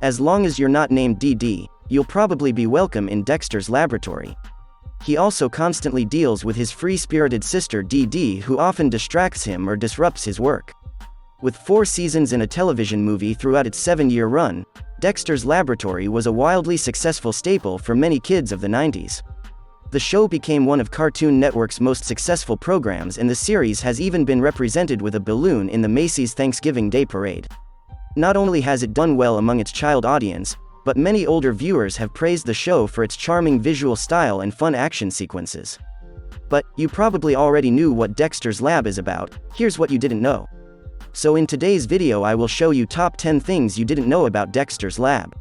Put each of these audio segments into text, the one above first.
As long as you're not named Dee Dee, you'll probably be welcome in Dexter's laboratory. He also constantly deals with his free-spirited sister Dee Dee, who often distracts him or disrupts his work. With 4 seasons and a television movie throughout its 7-year run, Dexter's Laboratory was a wildly successful staple for many kids of the 90s. The show became one of Cartoon Network's most successful programs, and the series has even been represented with a balloon in the Macy's Thanksgiving Day Parade. Not only has it done well among its child audience, but many older viewers have praised the show for its charming visual style and fun action sequences. But you probably already knew what Dexter's Lab is about. Here's what you didn't know. So in today's video I will show you top 10 things you didn't know about Dexter's Lab.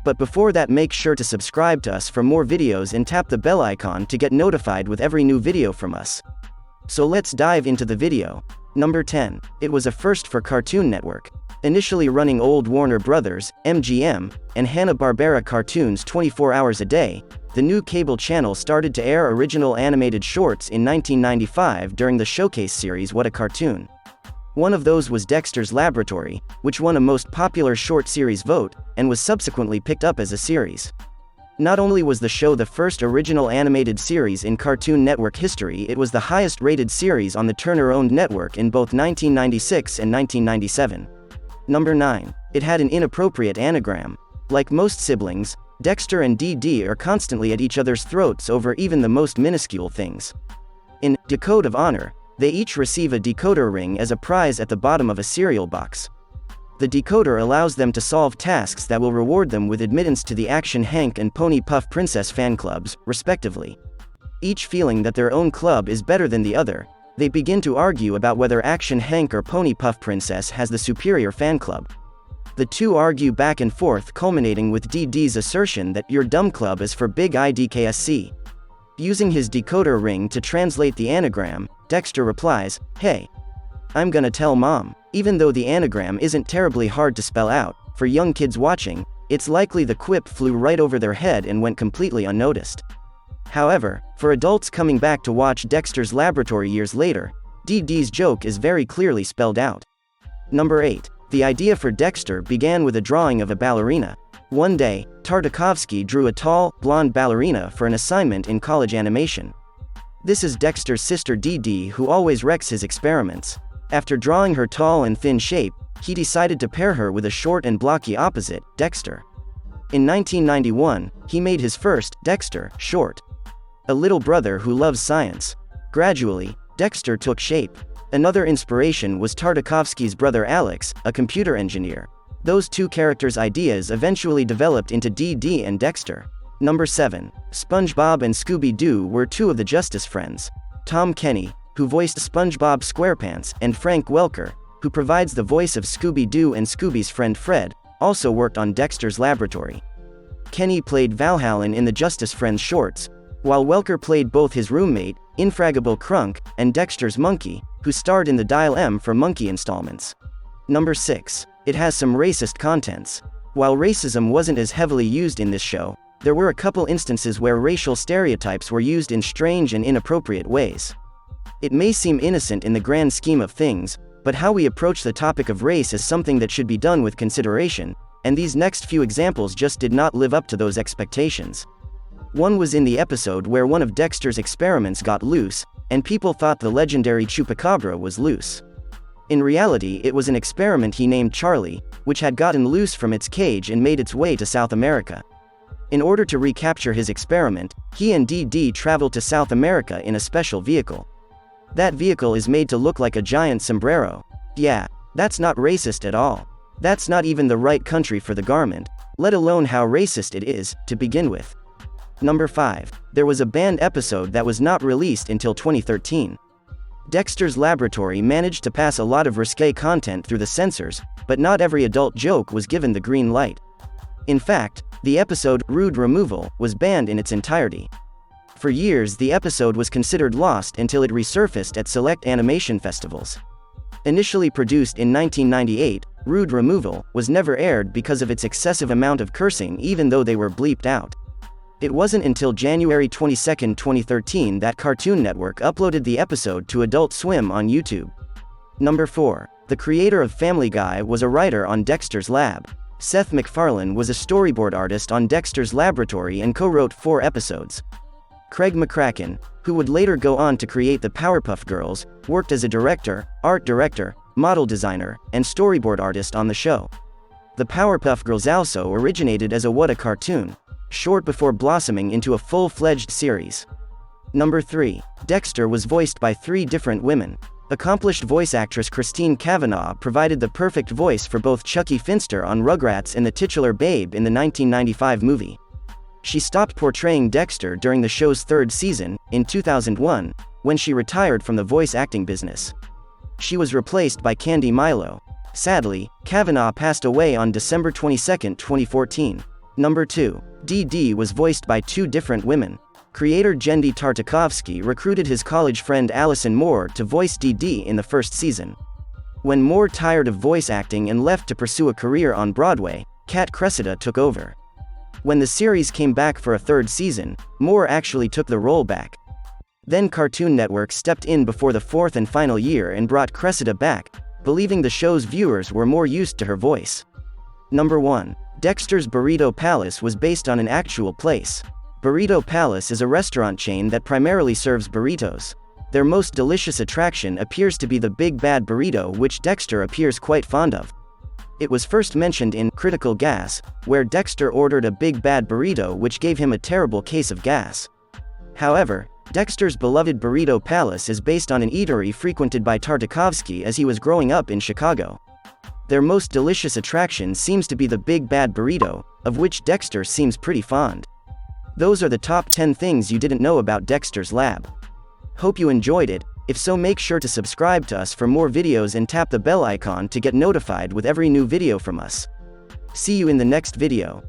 But before that, make sure to subscribe to us for more videos and tap the bell icon to get notified with every new video from us. So let's dive into the video. Number 10. It was a first for Cartoon Network. Initially running old Warner Brothers, MGM, and Hanna-Barbera cartoons 24 hours a day, the new cable channel started to air original animated shorts in 1995 during the showcase series What a Cartoon. One of those was Dexter's Laboratory, which won a Most Popular Short Series vote, and was subsequently picked up as a series. Not only was the show the first original animated series in Cartoon Network history, it was the highest-rated series on the Turner-owned network in both 1996 and 1997. Number 9. It had an inappropriate anagram. Like most siblings, Dexter and Dee Dee are constantly at each other's throats over even the most minuscule things. In Decode of Honor, they each receive a decoder ring as a prize at the bottom of a cereal box. The decoder allows them to solve tasks that will reward them with admittance to the Action Hank and Pony Puff Princess fan clubs, respectively. Each feeling that their own club is better than the other, they begin to argue about whether Action Hank or Pony Puff Princess has the superior fan club. The two argue back and forth, culminating with Dee Dee's assertion that your dumb club is for Big IDKSC. Using his decoder ring to translate the anagram, Dexter replies, "Hey, I'm gonna tell Mom." Even though the anagram isn't terribly hard to spell out, for young kids watching, it's likely the quip flew right over their head and went completely unnoticed. However, for adults coming back to watch Dexter's Laboratory years later, Dee Dee's joke is very clearly spelled out. Number 8. The idea for Dexter began with a drawing of a ballerina. One day, Tartakovsky drew a tall, blonde ballerina for an assignment in college animation. This is Dexter's sister Dee Dee, who always wrecks his experiments. After drawing her tall and thin shape, he decided to pair her with a short and blocky opposite, Dexter. In 1991, he made his first, Dexter, short. A little brother who loves science. Gradually, Dexter took shape. Another inspiration was Tartakovsky's brother Alex, a computer engineer. Those two characters' ideas eventually developed into Dee Dee and Dexter. Number 7. SpongeBob and Scooby-Doo were two of the Justice Friends. Tom Kenny, who voiced SpongeBob SquarePants, and Frank Welker, who provides the voice of Scooby-Doo and Scooby's friend Fred, also worked on Dexter's Laboratory. Kenny played Valhallen in the Justice Friends shorts, while Welker played both his roommate, Infragable Crunk, and Dexter's monkey, who starred in the Dial M for Monkey installments. Number 6. It has some racist contents. While racism wasn't as heavily used in this show, there were a couple instances where racial stereotypes were used in strange and inappropriate ways. It may seem innocent in the grand scheme of things, but how we approach the topic of race is something that should be done with consideration, and these next few examples just did not live up to those expectations. One was in the episode where one of Dexter's experiments got loose, and people thought the legendary Chupacabra was loose. In reality, it was an experiment he named Charlie, which had gotten loose from its cage and made its way to South America. In order to recapture his experiment, he and Dee Dee traveled to South America in a special vehicle. That vehicle is made to look like a giant sombrero. Yeah, that's not racist at all. That's not even the right country for the garment, let alone how racist it is, to begin with. Number 5. There was a banned episode that was not released until 2013. Dexter's Laboratory managed to pass a lot of risque content through the censors, but not every adult joke was given the green light. In fact, the episode, Rude Removal, was banned in its entirety. For years the episode was considered lost until it resurfaced at select animation festivals. Initially produced in 1998, Rude Removal was never aired because of its excessive amount of cursing, even though they were bleeped out. It wasn't until January 22, 2013 that Cartoon Network uploaded the episode to Adult Swim on YouTube. Number 4. The creator of Family Guy was a writer on Dexter's Lab. Seth MacFarlane was a storyboard artist on Dexter's Laboratory and co-wrote 4 episodes. Craig McCracken, who would later go on to create the Powerpuff Girls, worked as a director, art director, model designer, and storyboard artist on the show. The Powerpuff Girls also originated as a What a cartoon, short before blossoming into a full-fledged series. Number 3. Dexter was voiced by 3 different women. Accomplished voice actress Christine Cavanaugh provided the perfect voice for both Chucky Finster on Rugrats and the titular Babe in the 1995 movie. She stopped portraying Dexter during the show's 3rd season, in 2001, when she retired from the voice acting business. She was replaced by Candy Milo. Sadly, Cavanaugh passed away on December 22, 2014. Number 2. Dee Dee was voiced by 2 different women. Creator Genndy Tartakovsky recruited his college friend Allison Moore to voice Dee Dee in the 1st season. When Moore tired of voice acting and left to pursue a career on Broadway, Kat Cressida took over. When the series came back for a 3rd season, Moore actually took the role back. Then Cartoon Network stepped in before the 4th and final year and brought Cressida back, believing the show's viewers were more used to her voice. Number 1. Dexter's Burrito Palace was based on an actual place. Burrito Palace is a restaurant chain that primarily serves burritos. Their most delicious attraction appears to be the Big Bad Burrito, which Dexter appears quite fond of. It was first mentioned in Critical Gas, where Dexter ordered a Big Bad Burrito which gave him a terrible case of gas. However, Dexter's beloved Burrito Palace is based on an eatery frequented by Tartakovsky as he was growing up in Chicago. Their most delicious attraction seems to be the Big Bad Burrito, of which Dexter seems pretty fond. Those are the top 10 things you didn't know about Dexter's Lab. Hope you enjoyed it. If so, make sure to subscribe to us for more videos and tap the bell icon to get notified with every new video from us. See you in the next video.